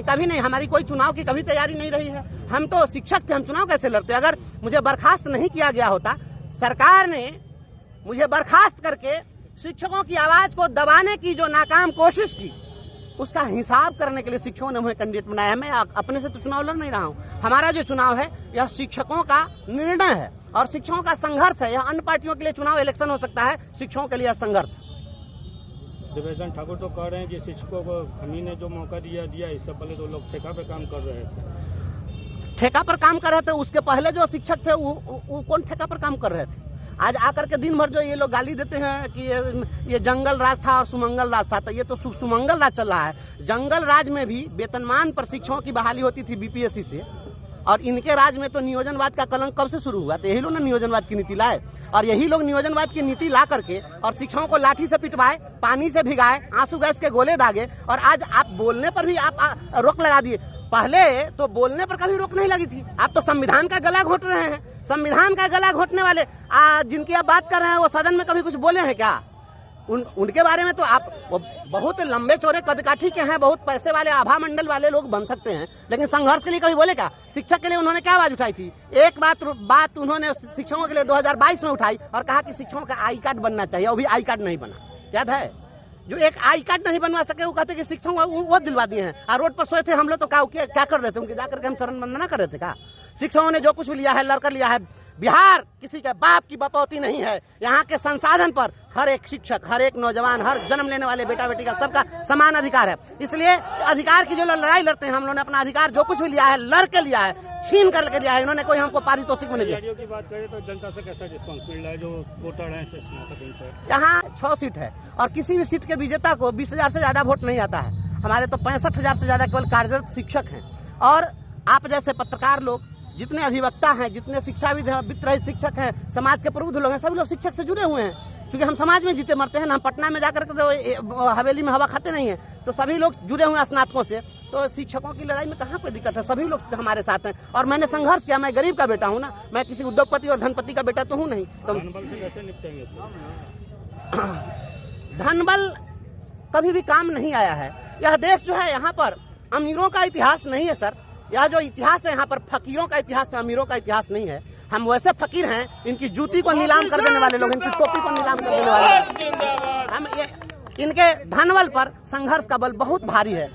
कभी नहीं, हमारी कोई चुनाव की कभी तैयारी नहीं रही है। हम तो शिक्षक थे, हम चुनाव कैसे लड़ते? अगर मुझे बर्खास्त नहीं किया गया होता, सरकार ने मुझे बर्खास्त करके शिक्षकों की आवाज को दबाने की जो नाकाम कोशिश की, उसका हिसाब करने के लिए शिक्षकों ने मुझे कैंडिडेट बनाया है। मैं अपने से तो चुनाव लड़ नहीं रहा हूँ। हमारा जो चुनाव है यह शिक्षकों का निर्णय है और शिक्षकों का संघर्ष है। यह अन्य पार्टियों के लिए चुनाव इलेक्शन हो सकता है, शिक्षकों के लिए संघर्ष। देवेश ठाकुर तो कह रहे हैं कि शिक्षकों को हम ही ने जो मौका दिया इससे पहले तो लोग ठेका पे काम कर रहे थे। ठेका पर काम कर रहे थे, उसके पहले जो शिक्षक थे वो कौन ठेका पर काम कर रहे थे? आज आकर के दिन भर जो ये लोग गाली देते हैं कि ये जंगल राज था और सुमंगल राज था, तो ये तो सुमंगल राज चल रहा है। जंगल राज में भी वेतनमान पर शिक्षकों की बहाली होती थी बीपीएससी से, और इनके राज में तो नियोजनवाद का कलंक कब से शुरू हुआ? तो यही लोग ने नियोजनवाद की नीति लाए, और यही लोग नियोजनवाद की नीति ला करके और शिक्षकों को लाठी से पिटवाए, पानी से भिगाए, आंसू गैस के गोले दागे, और आज आप बोलने पर भी आप रोक लगा दिए। पहले तो बोलने पर कभी रोक नहीं लगी थी, आप तो संविधान का गला घोट रहे हैं। संविधान का गला घोटने वाले जिनकी आप बात कर रहे हैं, वो सदन में कभी कुछ बोले हैं क्या? उनके बारे में तो आप बहुत लंबे चौड़े कदकाठी के हैं, बहुत पैसे वाले आभा मंडल वाले लोग बन सकते हैं, लेकिन संघर्ष के लिए कभी बोले क्या? शिक्षक के लिए उन्होंने क्या आवाज उठाई थी? एक बात उन्होंने शिक्षकों के लिए 2022 में उठाई और कहा कि शिक्षकों का आई कार्ड बनना चाहिए, वो भी आई कार्ड नहीं बना। याद है? जो एक आई कार्ड नहीं बनवा सके, वो कहते कि शिक्षकों वो दिलवा दिए हैं। और रोड पर सोए थे हम लोग, तो क्या कर रहे थे? उनके जाकर के हम शरण बंदना कर रहे थे क्या? शिक्षकों ने जो कुछ भी लिया है, लड़कर लिया है। बिहार किसी के बाप की बपौती नहीं है। यहाँ के संसाधन पर हर एक शिक्षक, हर एक नौजवान, हर जन्म लेने वाले बेटा बेटी का सबका समान अधिकार है। इसलिए अधिकार की जो लड़ाई लड़ते हैं, हम लोगों ने अपना अधिकार जो कुछ भी लिया है, लड़ के लिया है, छीन करके लिया है। इन्होंने कोई हमको पारितोषिक में नहीं दिया। की बात करें तो जनता से कैसा रिस्पॉन्स मिल रहा है? जो वोटर है यहाँ 6 सीट है और किसी भी सीट के विजेता को 20,000 से ज्यादा वोट नहीं आता है। हमारे तो 65,000 से ज्यादा केवल कार्यरत शिक्षक हैं। और आप जैसे पत्रकार लोग, जितने अधिवक्ता हैं, जितने शिक्षाविद हैं, वित्त रहित शिक्षक हैं, समाज के प्रबुद्ध लोग हैं, सभी लोग शिक्षक से जुड़े हुए हैं। क्योंकि हम समाज में जीते मरते हैं ना, हम पटना में जाकर के तो हवेली में हवा खाते नहीं है। तो सभी लोग जुड़े हुए हैं स्नातकों से। तो शिक्षकों की लड़ाई में कहाँ कोई दिक्कत है? सभी लोग हमारे साथ हैं और मैंने संघर्ष किया। मैं गरीब का बेटा हूँ ना, मैं किसी उद्योगपति और धनपति का बेटा तो हूँ नहीं। तो धनबल कभी भी काम नहीं आया है। यह देश जो है, यहाँ पर अमीरों का इतिहास नहीं है सर। यह जो इतिहास है यहाँ पर फकीरों का इतिहास है, अमीरों का इतिहास नहीं है। हम वैसे फकीर हैं, इनकी जूती को नीलाम कर देने वाले लोग, इनकी टोपी को नीलाम कर देने वाले। हम इनके धनबल पर संघर्ष का बल बहुत भारी है।